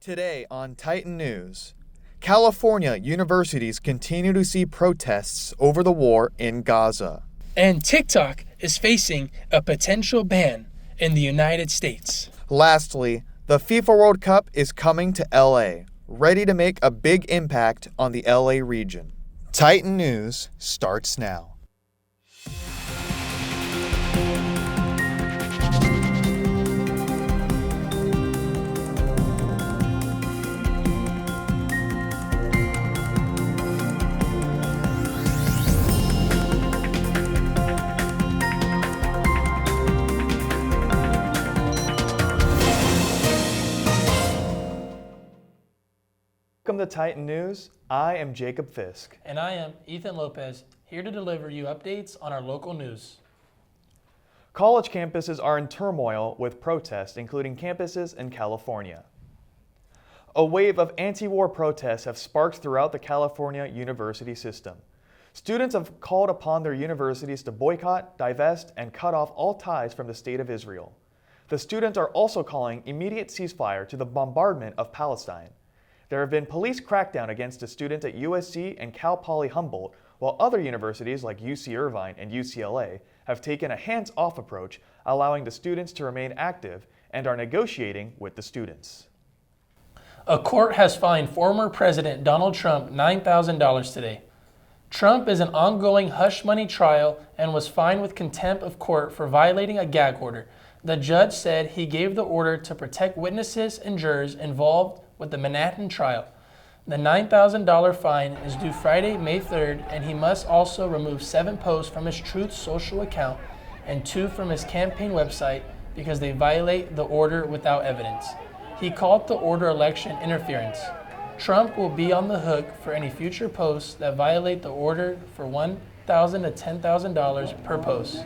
Today on Titan News, California universities continue to see protests over the war in Gaza. And TikTok is facing a potential ban in the United States. Lastly, the FIFA World Cup is coming to LA, ready to make a big impact on the LA region. Titan News starts now. Welcome to Titan News. I am Jacob Fisk. And I am Ethan Lopez, here to deliver you updates on our local news. College campuses are in turmoil with protests, including campuses in California. A wave of anti-war protests have sparked throughout the California university system. Students have called upon their universities to boycott, divest, and cut off all ties from the State of Israel. The students are also calling immediate ceasefire to the bombardment of Palestine. There have been police crackdown against a student at USC and Cal Poly Humboldt, while other universities like UC Irvine and UCLA have taken a hands-off approach, allowing the students to remain active and are negotiating with the students. A court has fined former President Donald Trump $9,000 today. Trump is an ongoing hush money trial and was fined with contempt of court for violating a gag order. The judge said he gave the order to protect witnesses and jurors involved with the Manhattan trial. The $9,000 fine is due Friday, May 3rd, and he must also remove 7 posts from his Truth Social account and 2 from his campaign website because they violate the order without evidence. He called the order election interference. Trump will be on the hook for any future posts that violate the order for $1,000 to $10,000 per post.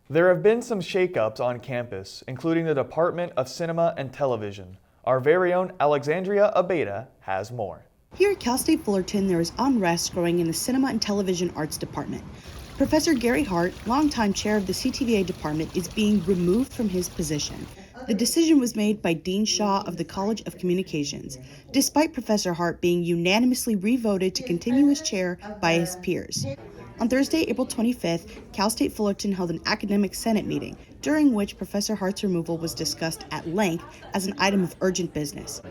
There have been some shakeups on campus, including the Department of Cinema and Television. Our very own Alexandria Abeda has more. Here at Cal State Fullerton, there is unrest growing in the Cinema and Television Arts Department. Professor Gary Hart, longtime chair of the CTVA department, is being removed from his position. The decision was made by Dean Shaw of the College of Communications, despite Professor Hart being unanimously re-voted to continue as chair by his peers. On Thursday, April 25th, Cal State Fullerton held an academic senate meeting, during which Professor Hart's removal was discussed at length as an item of urgent business.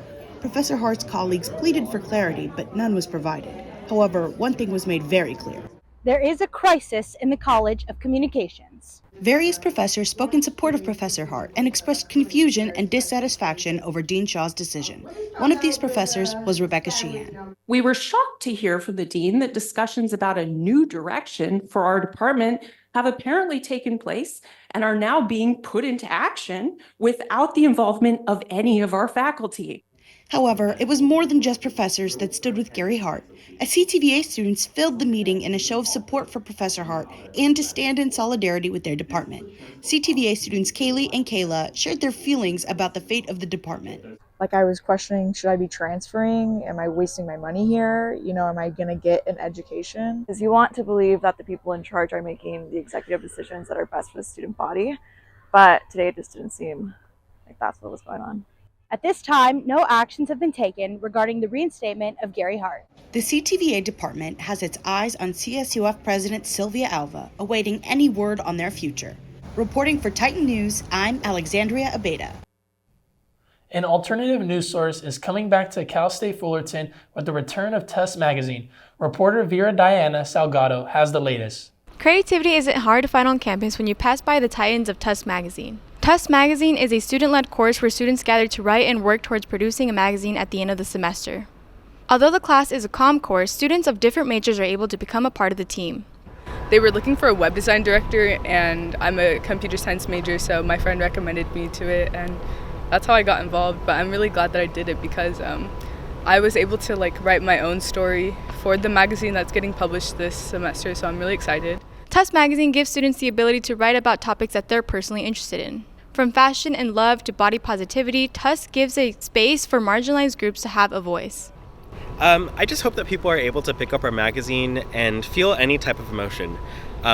Professor Hart's colleagues pleaded for clarity, but none was provided. However, one thing was made very clear. There is a crisis in the College of Communications. Various professors spoke in support of Professor Hart and expressed confusion and dissatisfaction over Dean Shaw's decision. One of these professors was Rebecca Sheehan. We were shocked to hear from the dean that discussions about a new direction for our department have apparently taken place and are now being put into action without the involvement of any of our faculty. However, it was more than just professors that stood with Gary Hart, as CTVA students filled the meeting in a show of support for Professor Hart and to stand in solidarity with their department. CTVA students Kaylee and Kayla shared their feelings about the fate of the department. I was questioning, should I be transferring? Am I wasting my money here? Am I going to get an education? Because you want to believe that the people in charge are making the executive decisions that are best for the student body. But today it just didn't seem like that's what was going on. At this time, no actions have been taken regarding the reinstatement of Gary Hart. The CTVA department has its eyes on CSUF President Sylvia Alva, awaiting any word on their future. Reporting for Titan News, I'm Alexandria Abeda. An alternative news source is coming back to Cal State Fullerton with the return of TUS Magazine. Reporter Vera Diana Salgado has the latest. Creativity isn't hard to find on campus when you pass by the Titans of TUS Magazine. TUS Magazine is a student-led course where students gather to write and work towards producing a magazine at the end of the semester. Although the class is a comm course, students of different majors are able to become a part of the team. They were looking for a web design director, and I'm a computer science major, so my friend recommended me to it, and that's how I got involved. But I'm really glad that I did it because I was able to write my own story for the magazine that's getting published this semester, so I'm really excited. TUS Magazine gives students the ability to write about topics that they're personally interested in. From fashion and love to body positivity, TUS gives a space for marginalized groups to have a voice. I just hope that people are able to pick up our magazine and feel any type of emotion.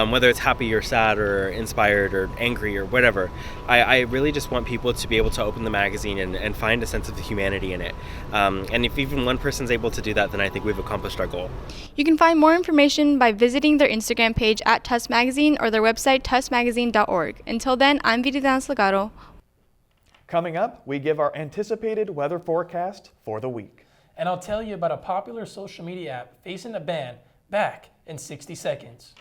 whether it's happy or sad or inspired or angry or whatever. I really just want people to be able to open the magazine and find a sense of the humanity in it. And if even one person's able to do that, then I think we've accomplished our goal. You can find more information by visiting their Instagram page at Tusk Magazine or their website tuskmagazine.org. Until then, I'm Viridiana Salgado. Coming up, we give our anticipated weather forecast for the week. And I'll tell you about a popular social media app facing a ban back in 60 seconds.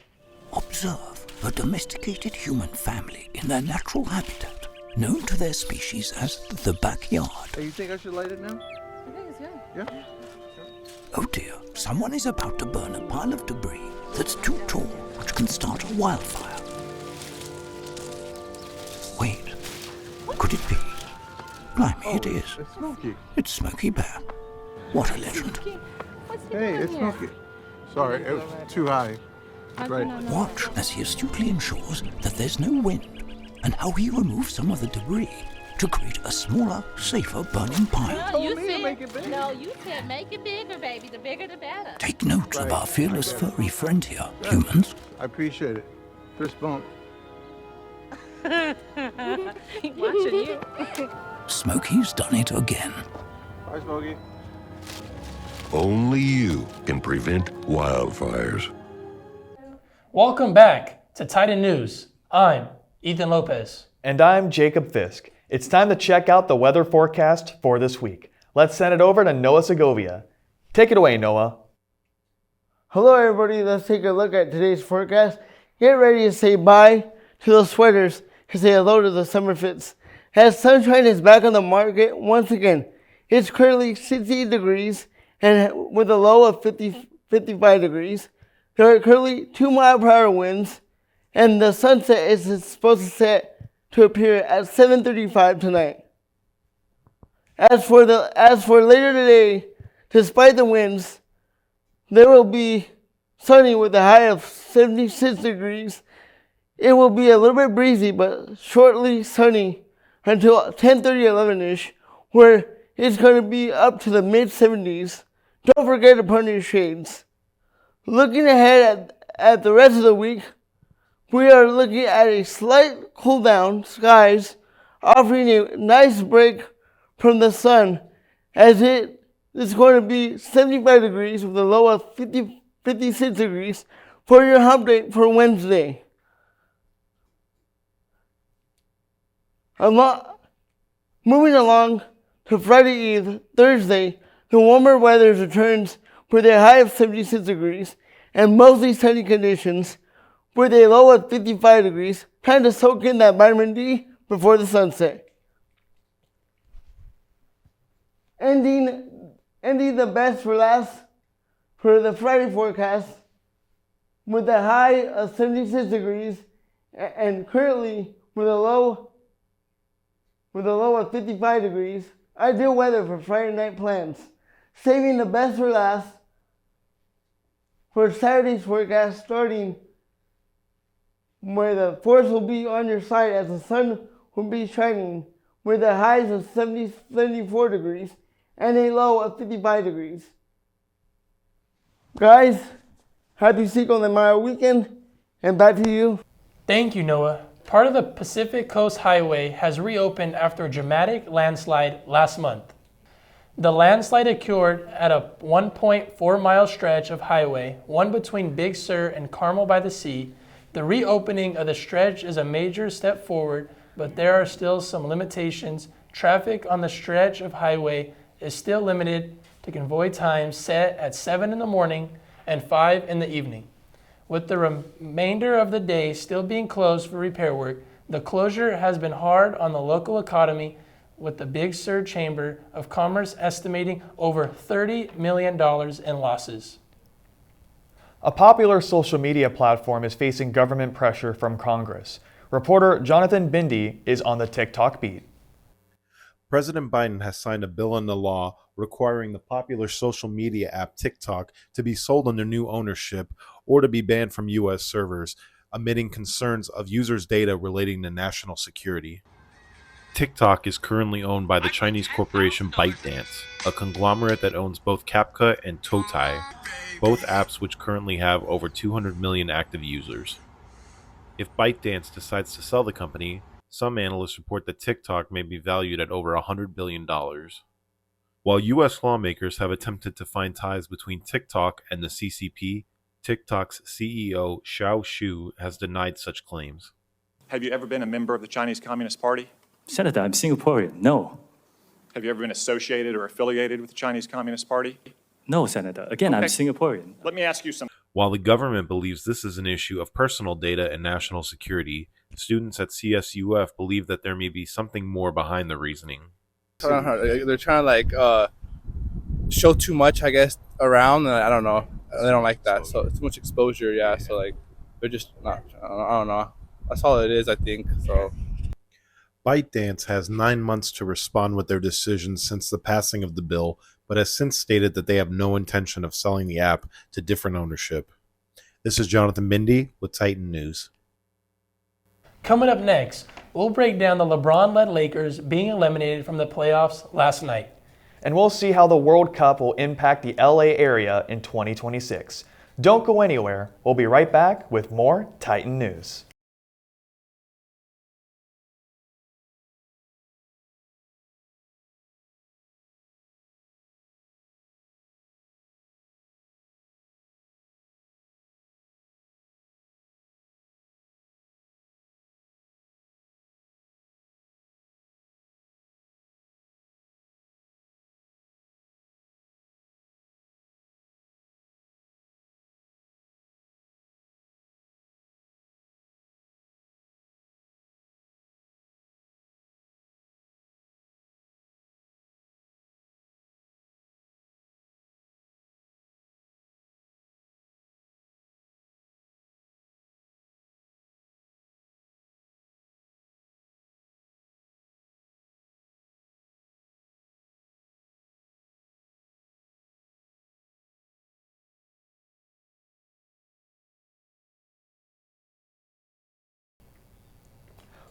Observe a domesticated human family in their natural habitat, known to their species as the backyard. Hey, you think I should light it now? I think it's good. Yeah? Oh dear, someone is about to burn a pile of debris that's too tall, which can start a wildfire. Wait, could it be? Blimey, it is. It's Smokey. It's Smokey Bear. What a legend. Hey, it's Smokey. Sorry, it was too high. Right. Watch as he astutely ensures that there's no wind, and how he removes some of the debris to create a smaller, safer burning pile. No, you said make it bigger, baby. The bigger the better. Take note of our fearless furry friend here, humans. I appreciate it. Fist bump. Watching you. Smokey's done it again. Bye, Smokey. Only you can prevent wildfires. Welcome back to Titan News. I'm Ethan Lopez. And I'm Jacob Fisk. It's time to check out the weather forecast for this week. Let's send it over to Noah Segovia. Take it away, Noah. Hello everybody, let's take a look at today's forecast. Get ready to say bye to those sweaters and say hello to the summer fits. As sunshine is back on the market once again, it's currently 60 degrees and with a low of 55 degrees. There are currently 2 mile-per-hour winds, and the sunset is supposed to appear at 7:35 tonight. As for later today, despite the winds, there will be sunny with a high of 76 degrees. It will be a little bit breezy, but shortly sunny until 10:30, 11-ish, where it's going to be up to the mid-70s. Don't forget to put on your shades. Looking ahead at the rest of the week, we are looking at a slight cool down skies, offering a nice break from the sun, as it is going to be 75 degrees with a low of 56 degrees for your hump day for Wednesday. Moving along to Friday Eve, Thursday, the warmer weather returns with a high of 76 degrees and mostly sunny conditions with a low of 55 degrees. Time to soak in that vitamin D before the sunset. Ending the best for last for the Friday forecast with a high of 76 degrees and currently with a low of 55 degrees. Ideal weather for Friday night plans. Saving the best for last for Saturday's forecast, starting where the force will be on your side as the sun will be shining with the highs of 74 degrees and a low of 55 degrees. Guys, happy Cinco de Mayo weekend, and back to you. Thank you, Noah. Part of the Pacific Coast Highway has reopened after a dramatic landslide last month. The landslide occurred at a 1.4-mile stretch of highway, one between Big Sur and Carmel by the Sea. The reopening of the stretch is a major step forward, but there are still some limitations. Traffic on the stretch of highway is still limited to convoy times set at 7 in the morning and 5 in the evening. With the remainder of the day still being closed for repair work, the closure has been hard on the local economy, with the Big Sur Chamber of Commerce estimating over $30 million in losses. A popular social media platform is facing government pressure from Congress. Reporter Jonathan Bindi is on the TikTok beat. President Biden has signed a bill into law requiring the popular social media app TikTok to be sold under new ownership or to be banned from U.S. servers, amiding concerns of users' data relating to national security. TikTok is currently owned by the Chinese corporation ByteDance, a conglomerate that owns both CapCut and Toutai, both apps which currently have over 200 million active users. If ByteDance decides to sell the company, some analysts report that TikTok may be valued at over $100 billion. While U.S. lawmakers have attempted to find ties between TikTok and the CCP, TikTok's CEO Xiao Shu has denied such claims. Have you ever been a member of the Chinese Communist Party? Senator, I'm Singaporean. No. Have you ever been associated or affiliated with the Chinese Communist Party? No, Senator. Again, I'm Singaporean. Let me ask you some. While the government believes this is an issue of personal data and national security, students at CSUF believe that there may be something more behind the reasoning. They're trying to show too much, I guess, around, and I don't know. They don't like that. So it's too much exposure, yeah. So they're just not. I don't know. That's all it is, I think. So. ByteDance has 9 months to respond with their decision since the passing of the bill, but has since stated that they have no intention of selling the app to different ownership. This is Jonathan Mindy with Titan News. Coming up next, we'll break down the LeBron-led Lakers being eliminated from the playoffs last night. And we'll see how the World Cup will impact the LA area in 2026. Don't go anywhere. We'll be right back with more Titan News.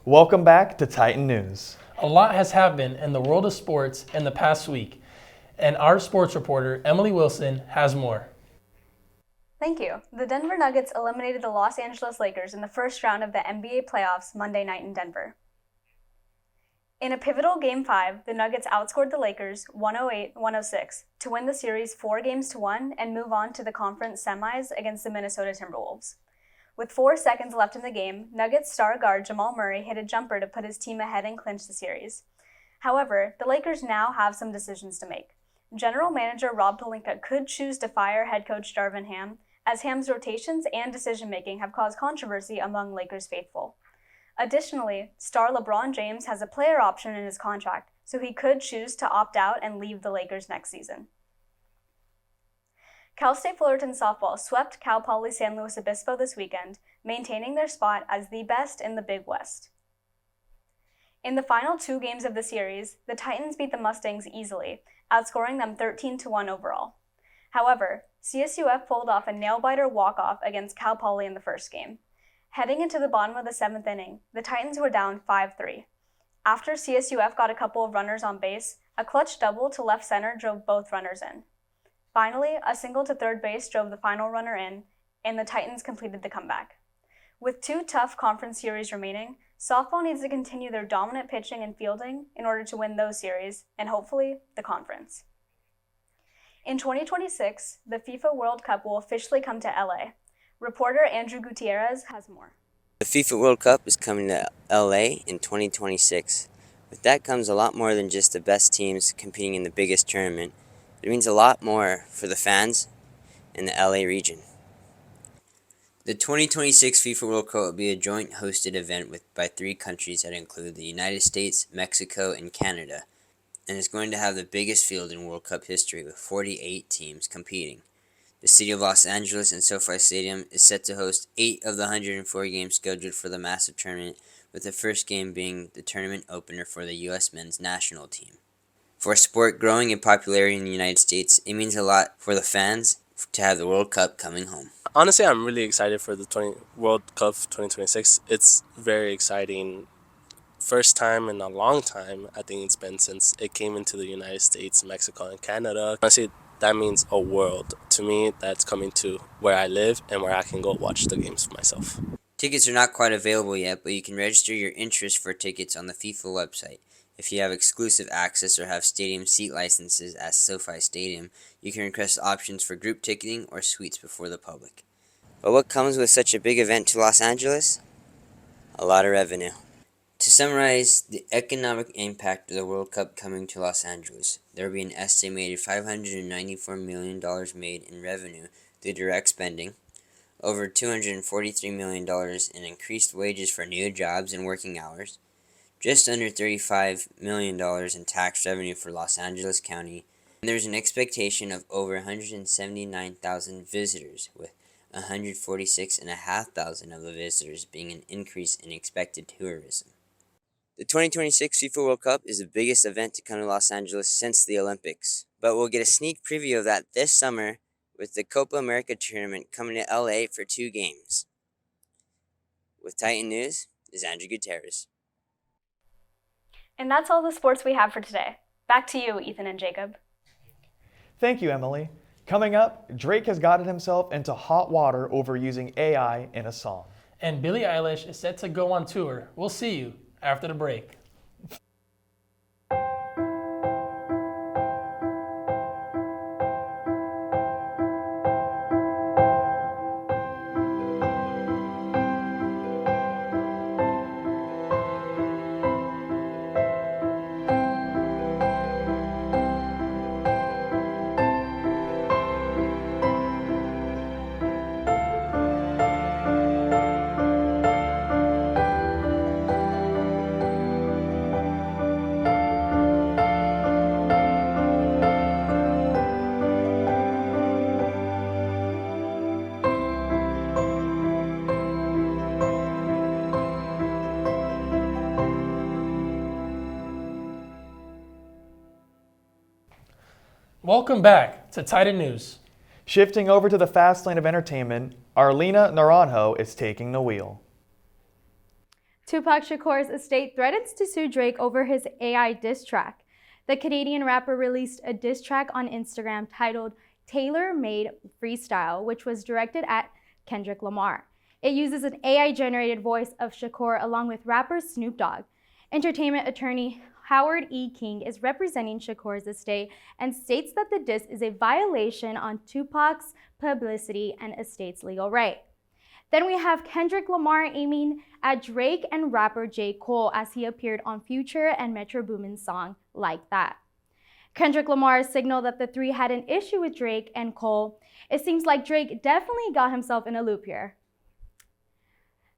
Welcome back to Titan News. A lot has happened in the world of sports in the past week, and our sports reporter, Emily Wilson, has more. Thank you. The Denver Nuggets eliminated the Los Angeles Lakers in the first round of the NBA playoffs Monday night in Denver. In a pivotal Game 5, the Nuggets outscored the Lakers 108-106 to win the series 4-1 and move on to the conference semis against the Minnesota Timberwolves. With 4 seconds left in the game, Nuggets star guard Jamal Murray hit a jumper to put his team ahead and clinch the series. However, the Lakers now have some decisions to make. General manager Rob Pelinka could choose to fire head coach Darvin Ham, as Ham's rotations and decision-making have caused controversy among Lakers faithful. Additionally, star LeBron James has a player option in his contract, so he could choose to opt out and leave the Lakers next season. Cal State Fullerton softball swept Cal Poly San Luis Obispo this weekend, maintaining their spot as the best in the Big West. In the final 2 games of the series, the Titans beat the Mustangs easily, outscoring them 13-1 overall. However, CSUF pulled off a nail-biter walk-off against Cal Poly in the first game. Heading into the bottom of the 7th inning, the Titans were down 5-3. After CSUF got a couple of runners on base, a clutch double to left center drove both runners in. Finally, a single to third base drove the final runner in, and the Titans completed the comeback. With 2 tough conference series remaining, softball needs to continue their dominant pitching and fielding in order to win those series, and hopefully, the conference. In 2026, the FIFA World Cup will officially come to LA. Reporter Andrew Gutierrez has more. The FIFA World Cup is coming to LA in 2026. With that comes a lot more than just the best teams competing in the biggest tournament. It means a lot more for the fans in the LA region. The 2026 FIFA World Cup will be a joint hosted event by 3 countries that include the United States, Mexico, and Canada, and is going to have the biggest field in World Cup history with 48 teams competing. The city of Los Angeles and SoFi Stadium is set to host 8 of the 104 games scheduled for the massive tournament, with the first game being the tournament opener for the U.S. men's national team. For a sport growing in popularity in the United States, it means a lot for the fans to have the World Cup coming home. Honestly, I'm really excited for the World Cup 2026. It's very exciting. First time in a long time, I think it's been since it came into the United States, Mexico, and Canada. Honestly, that means a world to me. That's coming to where I live and where I can go watch the games for myself. Tickets are not quite available yet, but you can register your interest for tickets on the FIFA website. If you have exclusive access or have stadium seat licenses at SoFi Stadium, you can request options for group ticketing or suites before the public. But what comes with such a big event to Los Angeles? A lot of revenue. To summarize the economic impact of the World Cup coming to Los Angeles, there will be an estimated $594 million made in revenue through direct spending, over $243 million in increased wages for new jobs and working hours, just under $35 million in tax revenue for Los Angeles County, and there's an expectation of over 179,000 visitors, with 146,500 of the visitors being an increase in expected tourism. The 2026 FIFA World Cup is the biggest event to come to Los Angeles since the Olympics, but we'll get a sneak preview of that this summer with the Copa America tournament coming to LA for 2 games. With Titan News, this is Andrew Gutierrez. And that's all the sports we have for today. Back to you, Ethan and Jacob. Thank you, Emily. Coming up, Drake has gotten himself into hot water over using AI in a song. And Billie Eilish is set to go on tour. We'll see you after the break. Welcome back to Titan News. Shifting over to the fast lane of entertainment, Arlena Naranjo is taking the wheel. Tupac Shakur's estate threatens to sue Drake over his AI diss track. The Canadian rapper released a diss track on Instagram titled Tailor Made Freestyle, which was directed at Kendrick Lamar. It uses an AI-generated voice of Shakur along with rapper Snoop Dogg. Entertainment attorney Howard E. King is representing Shakur's estate and states that the diss is a violation on Tupac's publicity and estate's legal right. Then we have Kendrick Lamar aiming at Drake and rapper J. Cole as he appeared on Future and Metro Boomin's song Like That. Kendrick Lamar signaled that the three had an issue with Drake and Cole. It seems like Drake definitely got himself in a loop here.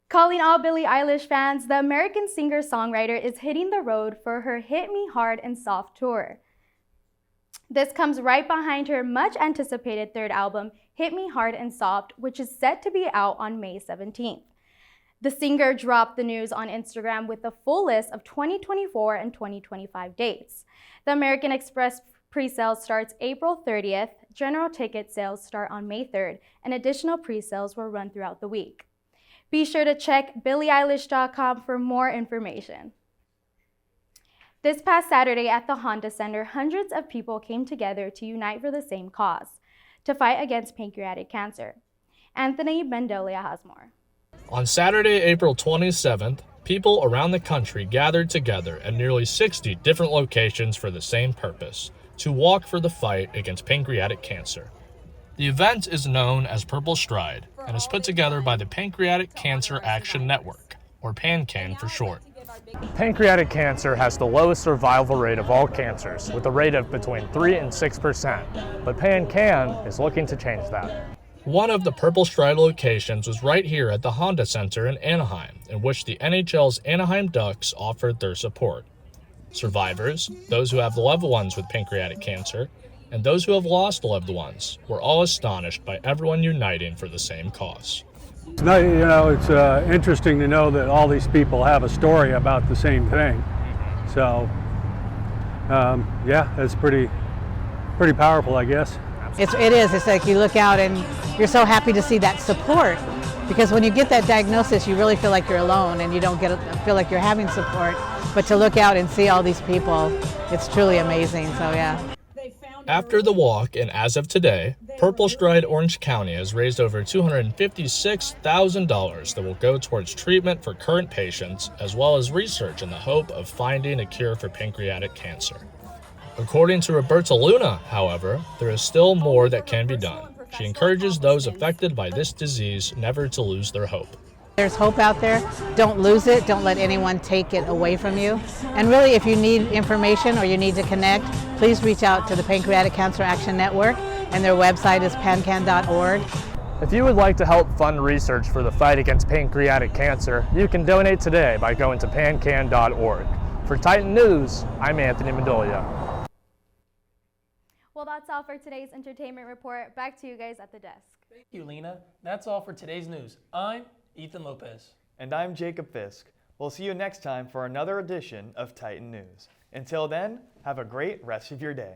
Calling all Billie Eilish fans, the American singer-songwriter is hitting the road for her Hit Me Hard and Soft tour. This comes right behind her much-anticipated third album, Hit Me Hard and Soft, which is set to be out on May 17th. The singer dropped the news on Instagram with a full list of 2024 and 2025 dates. The American Express pre-sale starts April 30th, general ticket sales start on May 3rd, and additional pre-sales will run throughout the week. Be sure to check BillieEilish.com for more information. This past Saturday at the Honda Center, hundreds of people came together to unite for the same cause, to fight against pancreatic cancer. Anthony Mendolia has more. On Saturday, April 27th, people around the country gathered together at nearly 60 different locations for the same purpose, to walk for the fight against pancreatic cancer. The event is known as Purple Stride and is put together by the Pancreatic Cancer Action Network, or PanCAN for short. Pancreatic cancer has the lowest survival rate of all cancers, with a rate of between 3 and 6%, but PanCAN is looking to change that. One of the Purple Stride locations was right here at the Honda Center in Anaheim, in which the NHL's Anaheim Ducks offered their support. Survivors, those who have loved ones with pancreatic cancer, and those who have lost loved ones were all astonished by everyone uniting for the same cause. It's interesting to know that all these people have a story about the same thing. So, it's pretty powerful, I guess. It is. It's like you look out and you're so happy to see that support, because when you get that diagnosis, you really feel like you're alone and you don't feel like you're having support. But to look out and see all these people, it's truly amazing. So yeah. After the walk, and as of today, Purple Stride Orange County has raised over $256,000 that will go towards treatment for current patients, as well as research in the hope of finding a cure for pancreatic cancer. According to Roberta Luna, however, there is still more that can be done. She encourages those affected by this disease never to lose their hope. There's hope out there. Don't lose it. Don't let anyone take it away from you. And really, if you need information or you need to connect, please reach out to the Pancreatic Cancer Action Network, and their website is pancan.org. If you would like to help fund research for the fight against pancreatic cancer, you can donate today by going to pancan.org. For Titan News, I'm Anthony Medolia. Well, that's all for today's entertainment report. Back to you guys at the desk. Thank you, Lena. That's all for today's news. I'm Ethan Lopez. And I'm Jacob Fisk. We'll see you next time for another edition of Titan News. Until then, have a great rest of your day.